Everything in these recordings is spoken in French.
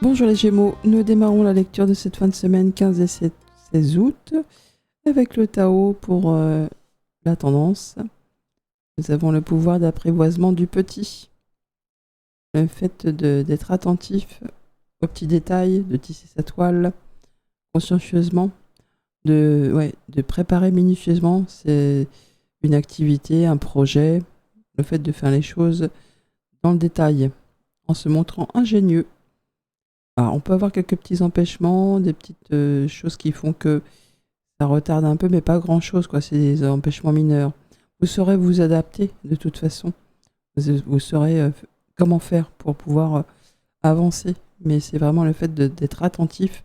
Bonjour les Gémeaux, nous démarrons la lecture de cette fin de semaine 15 et 16 août avec le Tao pour la tendance. Nous avons le pouvoir d'apprivoisement du petit. Le fait d'être attentif aux petits détails, de tisser sa toile consciencieusement, de préparer minutieusement, c'est une activité, un projet, le fait de faire les choses dans le détail, en se montrant ingénieux. Alors, on peut avoir quelques petits empêchements, des petites choses qui font que ça retarde un peu, mais pas grand-chose, quoi. C'est des empêchements mineurs. Vous saurez vous adapter de toute façon. Vous saurez comment faire pour pouvoir avancer. Mais c'est vraiment le fait d'être attentif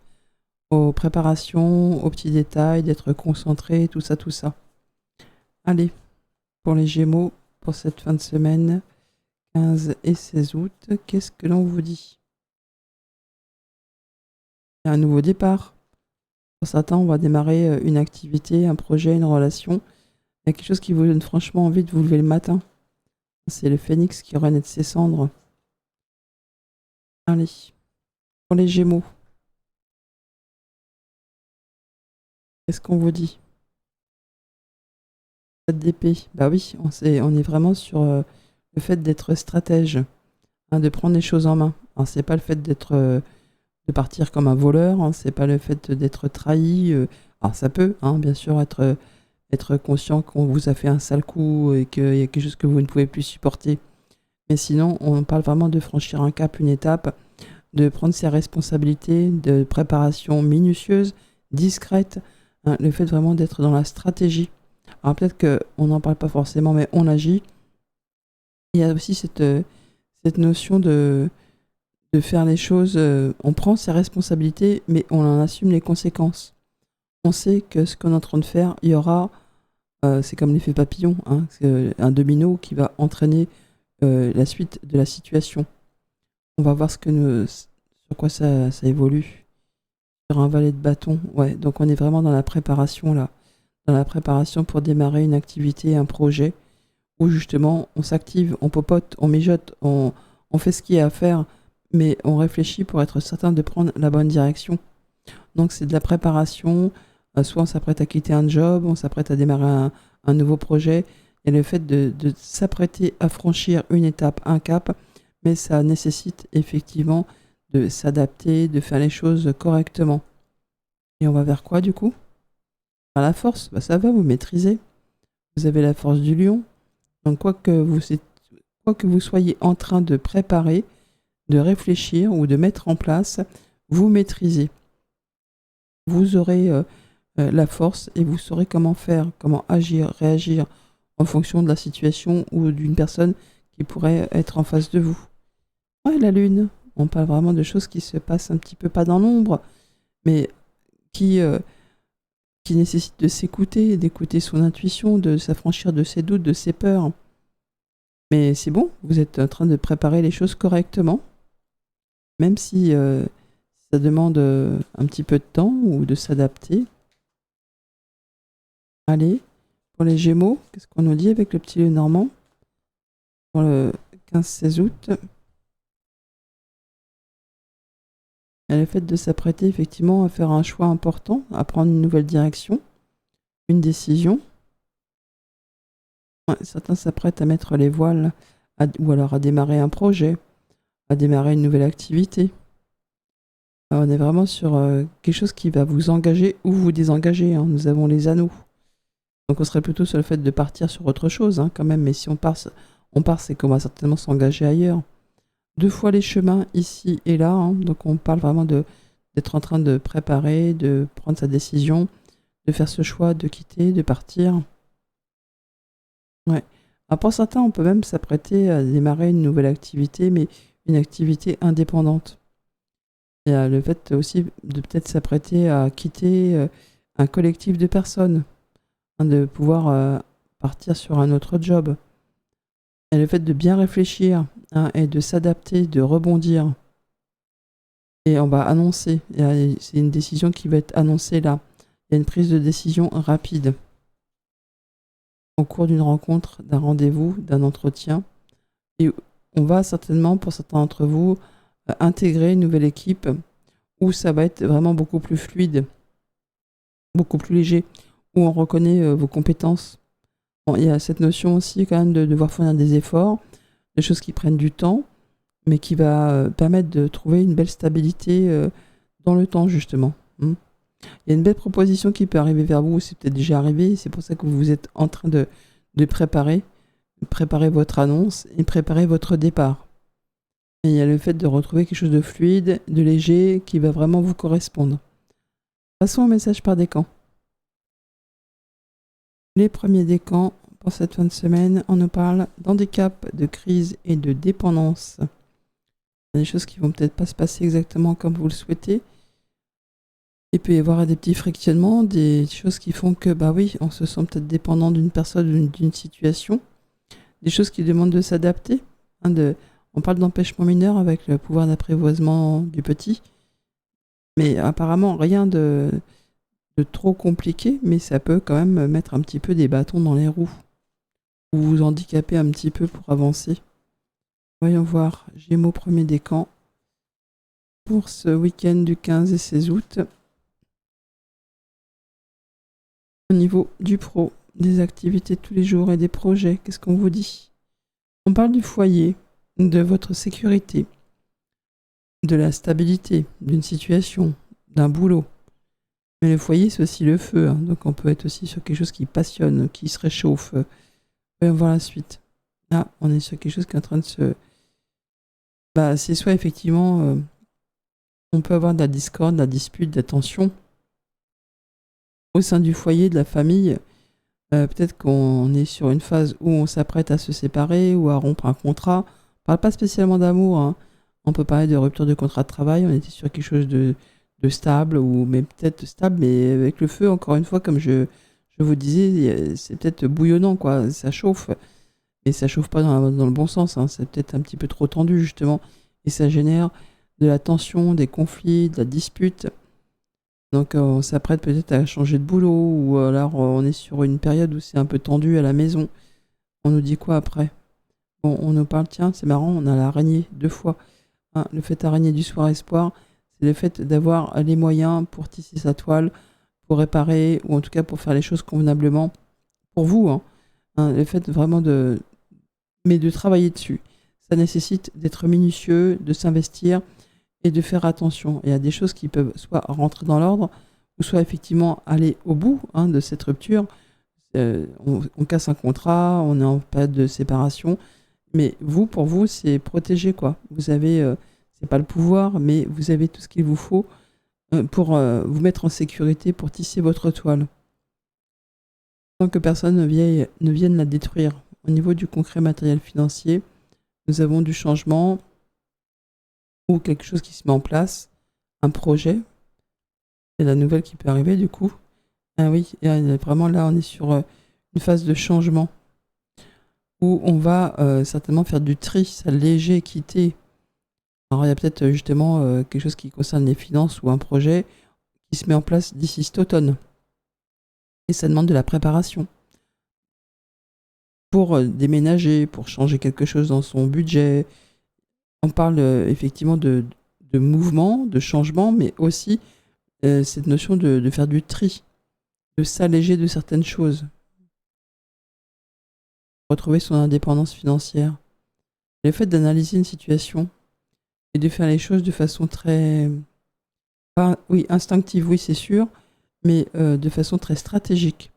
aux préparations, aux petits détails, d'être concentré, tout ça, tout ça. Allez, pour les Gémeaux, pour cette fin de semaine, 15 et 16 août, qu'est-ce que l'on vous dit ? Il y a un nouveau départ. Pour certains, on va démarrer une activité, un projet, une relation. Il y a quelque chose qui vous donne franchement envie de vous lever le matin. C'est le phénix qui renaît de ses cendres. Allez, pour les Gémeaux, qu'est-ce qu'on vous dit ? 7 d'épée. Bah oui, on est vraiment sur le fait d'être stratège, hein, de prendre les choses en main. Alors, c'est pas le fait de partir comme un voleur, hein, c'est pas le fait d'être trahi. Alors ça peut, hein, bien sûr, être conscient qu'on vous a fait un sale coup et qu'il y a quelque chose que vous ne pouvez plus supporter. Mais sinon, on parle vraiment de franchir un cap, une étape, de prendre ses responsabilités, de préparation minutieuse, discrète, hein, le fait vraiment d'être dans la stratégie. Alors peut-être qu'on n'en parle pas forcément, mais on agit. Il y a aussi cette notion de faire les choses, on prend ses responsabilités, mais on en assume les conséquences. On sait que ce qu'on est en train de faire, il y aura, c'est comme l'effet papillon, hein, c'est un domino qui va entraîner la suite de la situation. On va voir sur quoi ça évolue. Sur un valet de bâton, ouais, donc on est vraiment dans la préparation là. Dans la préparation pour démarrer une activité, un projet, où justement on s'active, on popote, on mijote, on fait ce qu'il y a à faire, mais on réfléchit pour être certain de prendre la bonne direction. Donc c'est de la préparation, soit on s'apprête à quitter un job, on s'apprête à démarrer un nouveau projet, et le fait de s'apprêter à franchir une étape, un cap, mais ça nécessite effectivement de s'adapter, de faire les choses correctement. Et on va vers quoi du coup ? Vers la force, bah, ça va, vous maîtrisez. Vous avez la force du lion. Donc quoi que vous soyez en train de préparer, de réfléchir ou de mettre en place, vous maîtrisez. Vous aurez la force et vous saurez comment faire, comment agir, réagir en fonction de la situation ou d'une personne qui pourrait être en face de vous. Ouais, la lune, on parle vraiment de choses qui se passent un petit peu pas dans l'ombre, mais qui nécessitent de s'écouter, d'écouter son intuition, de s'affranchir de ses doutes, de ses peurs. Mais c'est bon, vous êtes en train de préparer les choses correctement, même si ça demande un petit peu de temps ou de s'adapter. Allez, pour les Gémeaux, qu'est-ce qu'on nous dit avec le petit Lenormand pour le 15-16 août? Il y a le fait de s'apprêter effectivement à faire un choix important, à prendre une nouvelle direction, une décision. Ouais, certains s'apprêtent à mettre les voiles ou alors à démarrer un projet, à démarrer une nouvelle activité. Alors, on est vraiment sur quelque chose qui va vous engager ou vous désengager, hein. Nous avons les anneaux. Donc on serait plutôt sur le fait de partir sur autre chose, hein, quand même. Mais si on part c'est qu'on va certainement s'engager ailleurs. 2 fois les chemins ici et là, hein. Donc on parle vraiment d'être en train de préparer, de prendre sa décision, de faire ce choix, de quitter, de partir. Ouais. Alors pour certains, on peut même s'apprêter à démarrer une nouvelle activité, mais une activité indépendante. Il y a le fait aussi de peut-être s'apprêter à quitter un collectif de personnes, hein, de pouvoir partir sur un autre job. Et le fait de bien réfléchir, hein, et de s'adapter, de rebondir. Et on va annoncer. C'est une décision qui va être annoncée là. Il y a une prise de décision rapide. Au cours d'une rencontre, d'un rendez-vous, d'un entretien. Et on va certainement, pour certains d'entre vous, intégrer une nouvelle équipe où ça va être vraiment beaucoup plus fluide, beaucoup plus léger, où on reconnaît vos compétences. Bon, il y a cette notion aussi quand même de devoir fournir des efforts, des choses qui prennent du temps, mais qui va permettre de trouver une belle stabilité dans le temps, justement. Il y a une belle proposition qui peut arriver vers vous, c'est peut-être déjà arrivé, c'est pour ça que vous êtes en train de préparer votre annonce et préparer votre départ. Et il y a le fait de retrouver quelque chose de fluide, de léger, qui va vraiment vous correspondre. Passons au message par décan. Les premiers décans pour cette fin de semaine, on nous parle d'handicap, de crise et de dépendance. Il y a des choses qui vont peut-être pas se passer exactement comme vous le souhaitez. Il peut y avoir des petits frictionnements, des choses qui font que, bah oui, on se sent peut-être dépendant d'une personne ou d'une situation. Des choses qui demandent de s'adapter. On parle d'empêchement mineur avec le pouvoir d'apprivoisement du petit. Mais apparemment, rien de trop compliqué, mais ça peut quand même mettre un petit peu des bâtons dans les roues. Ou vous handicaper un petit peu pour avancer. Voyons voir, Gémeaux premier décan pour ce week-end du 15 et 16 août. Au niveau du pro, des activités de tous les jours et des projets, qu'est-ce qu'on vous dit? On parle du foyer, de votre sécurité, de la stabilité, d'une situation, d'un boulot. Mais le foyer, c'est aussi le feu, donc on peut être aussi sur quelque chose qui passionne, qui se réchauffe. Voyons voir la suite. Là, on est sur quelque chose qui est en train de se... Bah, c'est soit effectivement, on peut avoir de la discorde, de la dispute, de la tension au sein du foyer, de la famille. Peut-être qu'on est sur une phase où on s'apprête à se séparer ou à rompre un contrat. On parle pas spécialement d'amour. On peut parler de rupture de contrat de travail. On était sur quelque chose de stable, ou mais peut-être stable, mais avec le feu, encore une fois, comme je vous disais, c'est peut-être bouillonnant, quoi. Ça chauffe. Et ça chauffe pas dans le bon sens. C'est peut-être un petit peu trop tendu, justement. Et ça génère de la tension, des conflits, de la dispute. Donc on s'apprête peut-être à changer de boulot, ou alors on est sur une période où c'est un peu tendu à la maison. On nous dit quoi après? Bon, on nous parle, tiens, c'est marrant, on a l'araignée 2 fois. Le fait araignée du soir espoir, c'est le fait d'avoir les moyens pour tisser sa toile, pour réparer, ou en tout cas pour faire les choses convenablement pour vous. Le fait vraiment mais de travailler dessus. Ça nécessite d'être minutieux, de s'investir et de faire attention. Il y a des choses qui peuvent soit rentrer dans l'ordre, ou soit effectivement aller au bout de cette rupture. On casse un contrat, on est en période de séparation, mais vous, pour vous, c'est protégé, quoi. Vous avez, c'est pas le pouvoir, mais vous avez tout ce qu'il vous faut pour vous mettre en sécurité, pour tisser votre toile, sans que personne ne vienne la détruire. Au niveau du concret matériel financier, nous avons du changement ou quelque chose qui se met en place, un projet. C'est la nouvelle qui peut arriver, du coup. Ah oui, et vraiment là, on est sur une phase de changement où on va certainement faire du tri, ça léger, quitter. Alors il y a peut-être justement quelque chose qui concerne les finances ou un projet qui se met en place d'ici cet automne. Et ça demande de la préparation. Pour déménager, pour changer quelque chose dans son budget. On parle effectivement de mouvement, de changement, mais aussi cette notion de faire du tri, de s'alléger de certaines choses, retrouver son indépendance financière. Le fait d'analyser une situation et de faire les choses de façon très... oui, instinctive, oui, c'est sûr, mais de façon très stratégique.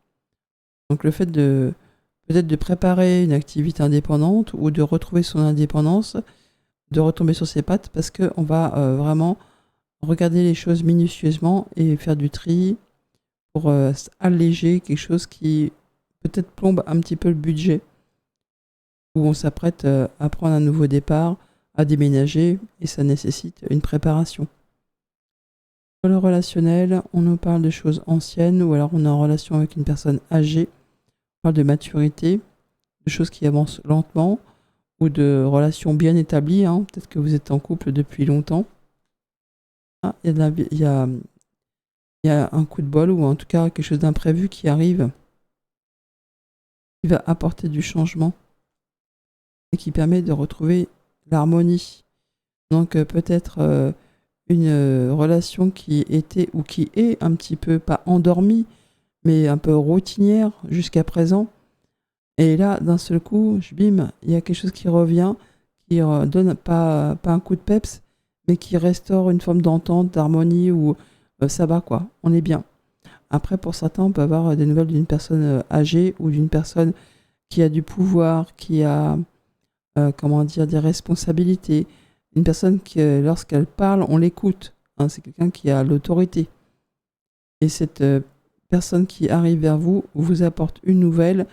Donc le fait peut-être de préparer une activité indépendante ou de retrouver son indépendance, de retomber sur ses pattes, parce qu'on va vraiment regarder les choses minutieusement et faire du tri pour alléger quelque chose qui peut-être plombe un petit peu le budget, où on s'apprête à prendre un nouveau départ, à déménager, et ça nécessite une préparation. Sur le relationnel, on nous parle de choses anciennes, ou alors on est en relation avec une personne âgée, on parle de maturité, de choses qui avancent lentement, ou de relations bien établies. Peut-être que vous êtes en couple depuis longtemps. Il y a un coup de bol, ou en tout cas quelque chose d'imprévu qui arrive, qui va apporter du changement et qui permet de retrouver l'harmonie. Donc peut-être une relation qui était ou qui est un petit peu, pas endormie, mais un peu routinière jusqu'à présent. Et là, d'un seul coup, bim, il y a quelque chose qui revient, qui donne pas un coup de peps, mais qui restaure une forme d'entente, d'harmonie, où ça va quoi, on est bien. Après, pour certains, on peut avoir des nouvelles d'une personne âgée ou d'une personne qui a du pouvoir, qui a, comment dire, des responsabilités. Une personne qui, lorsqu'elle parle, on l'écoute. Hein, c'est quelqu'un qui a l'autorité. Et cette personne qui arrive vers vous vous apporte une nouvelle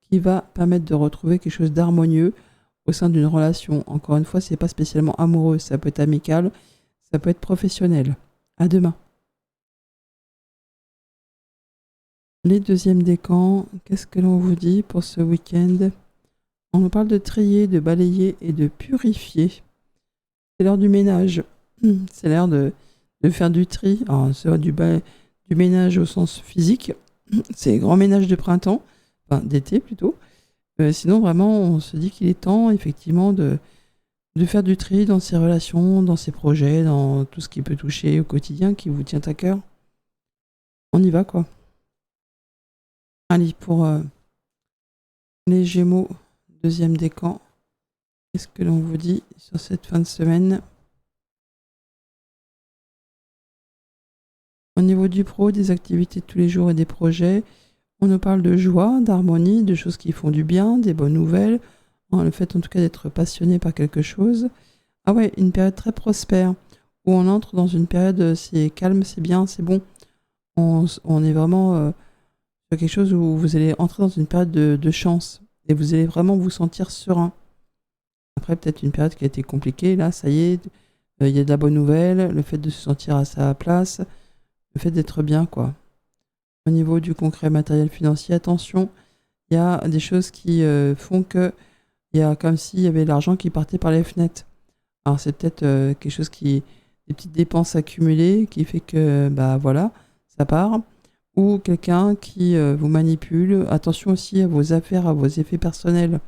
qui va permettre de retrouver quelque chose d'harmonieux au sein d'une relation. Encore une fois, c'est pas spécialement amoureux, ça peut être amical, ça peut être professionnel. À demain. Les deuxièmes décans, qu'est-ce que l'on vous dit pour ce week-end? On nous parle de trier, de balayer et de purifier. C'est l'heure du ménage. C'est l'heure de faire du tri. Alors, c'est du ménage au sens physique. C'est grand ménage de printemps, enfin d'été plutôt. Sinon, vraiment, on se dit qu'il est temps, effectivement, de faire du tri dans ses relations, dans ses projets, dans tout ce qui peut toucher au quotidien, qui vous tient à cœur. On y va, quoi. Allez, pour les Gémeaux, deuxième décan, qu'est-ce que l'on vous dit sur cette fin de semaine? Au niveau du pro, des activités de tous les jours et des projets, on nous parle de joie, d'harmonie, de choses qui font du bien, des bonnes nouvelles, hein, le fait en tout cas d'être passionné par quelque chose. Ah ouais, une période très prospère, où on entre dans une période, c'est calme, c'est bien, c'est bon. On est vraiment sur quelque chose où vous allez entrer dans une période de chance, et vous allez vraiment vous sentir serein. Après, peut-être une période qui a été compliquée, là, ça y est, il y a de la bonne nouvelle, le fait de se sentir à sa place, le fait d'être bien, quoi. Au niveau du concret matériel financier, attention, il y a des choses qui font que il y a comme s'il y avait l'argent qui partait par les fenêtres. Alors c'est peut-être quelque chose des petites dépenses accumulées qui fait que bah voilà, ça part. Ou quelqu'un qui vous manipule. Attention aussi à vos affaires, à vos effets personnels.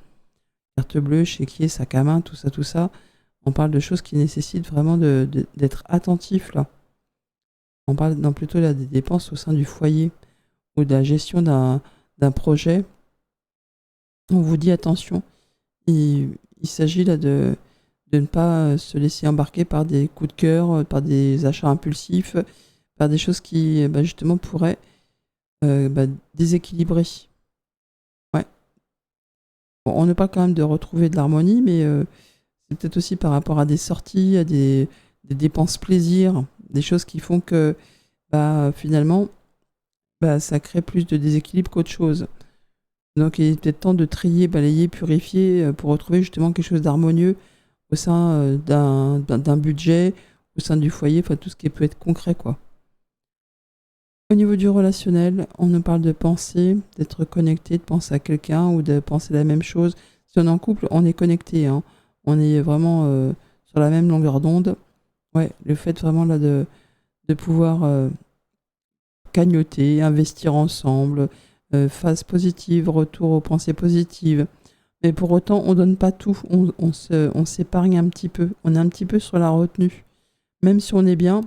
Carte bleue, chéquier, sac à main, tout ça, tout ça. On parle de choses qui nécessitent vraiment d'être attentif là. On parle plutôt là des dépenses au sein du foyer ou de la gestion d'un projet. On vous dit attention, il s'agit là de ne pas se laisser embarquer par des coups de cœur, par des achats impulsifs, par des choses qui bah, justement pourraient bah, déséquilibrer. Ouais. Bon, on ne parle quand même de retrouver de l'harmonie, mais c'est peut-être aussi par rapport à des sorties, à des dépenses plaisir, des choses qui font que bah, finalement bah, ça crée plus de déséquilibre qu'autre chose. Donc il est peut-être temps de trier, balayer, purifier pour retrouver justement quelque chose d'harmonieux au sein d'un budget, au sein du foyer, enfin tout ce qui peut être concret quoi. Au niveau du relationnel, on nous parle de penser, d'être connecté, de penser à quelqu'un ou de penser la même chose. Si on est en couple, on est connecté, hein. On est vraiment sur la même longueur d'onde. Ouais, le fait vraiment là de pouvoir cagnoter, investir ensemble, phase positive, retour aux pensées positives. Mais pour autant, on donne pas tout, on s'épargne un petit peu, on est un petit peu sur la retenue. Même si on est bien,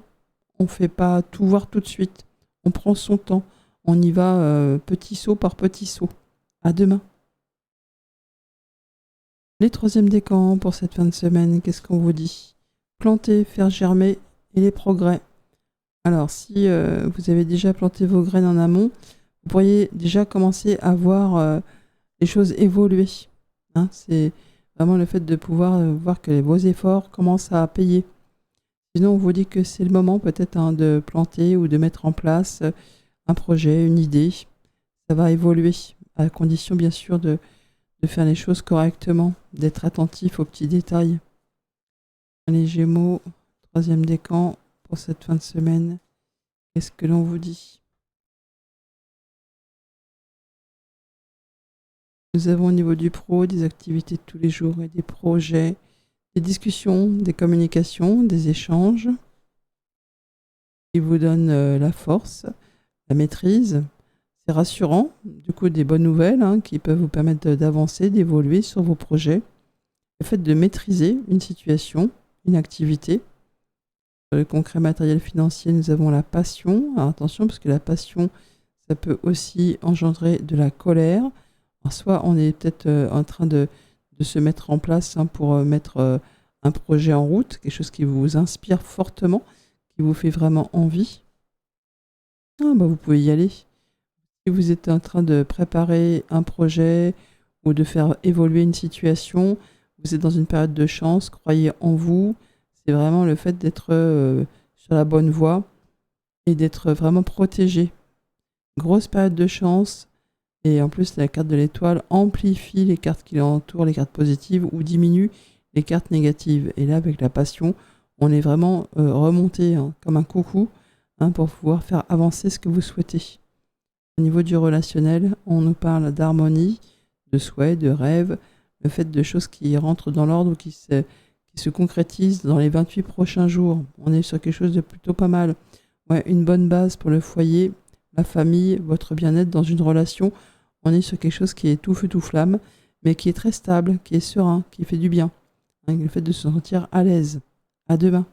on fait pas tout voir tout de suite. On prend son temps, on y va petit saut par petit saut. À demain. Les troisièmes décans pour cette fin de semaine, qu'est-ce qu'on vous dit? Planter, faire germer et les progrès. Alors, si vous avez déjà planté vos graines en amont, vous pourriez déjà commencer à voir les choses évoluer. Hein, c'est vraiment le fait de pouvoir voir que vos efforts commencent à payer. Sinon, on vous dit que c'est le moment peut-être hein, de planter ou de mettre en place un projet, une idée. Ça va évoluer, à condition bien sûr de faire les choses correctement, d'être attentif aux petits détails. Les Gémeaux, troisième décan pour cette fin de semaine. Qu'est-ce que l'on vous dit? Nous avons au niveau du pro des activités de tous les jours et des projets, des discussions, des communications, des échanges qui vous donnent la force, la maîtrise. C'est rassurant, du coup des bonnes nouvelles hein, qui peuvent vous permettre d'avancer, d'évoluer sur vos projets. Le fait de maîtriser une situation une activité. Sur le concret matériel financier, nous avons la passion. Alors attention, parce que la passion, ça peut aussi engendrer de la colère. Alors, soit on est peut-être en train de se mettre en place pour mettre un projet en route, quelque chose qui vous inspire fortement, qui vous fait vraiment envie. Vous pouvez y aller. Si vous êtes en train de préparer un projet ou de faire évoluer une situation, vous êtes dans une période de chance, croyez en vous. C'est vraiment le fait d'être sur la bonne voie et d'être vraiment protégé. Grosse période de chance. Et en plus, la carte de l'étoile amplifie les cartes qui l'entourent, les cartes positives, ou diminue les cartes négatives. Et là, avec la passion, on est vraiment remonté comme un coucou pour pouvoir faire avancer ce que vous souhaitez. Au niveau du relationnel, on nous parle d'harmonie, de souhait, de rêve, le fait de choses qui rentrent dans l'ordre ou qui se concrétisent dans les 28 prochains jours. On est sur quelque chose de plutôt pas mal. Ouais, une bonne base pour le foyer, la famille, votre bien-être dans une relation. On est sur quelque chose qui est tout feu tout flamme, mais qui est très stable, qui est serein, qui fait du bien. Le fait de se sentir à l'aise. À demain.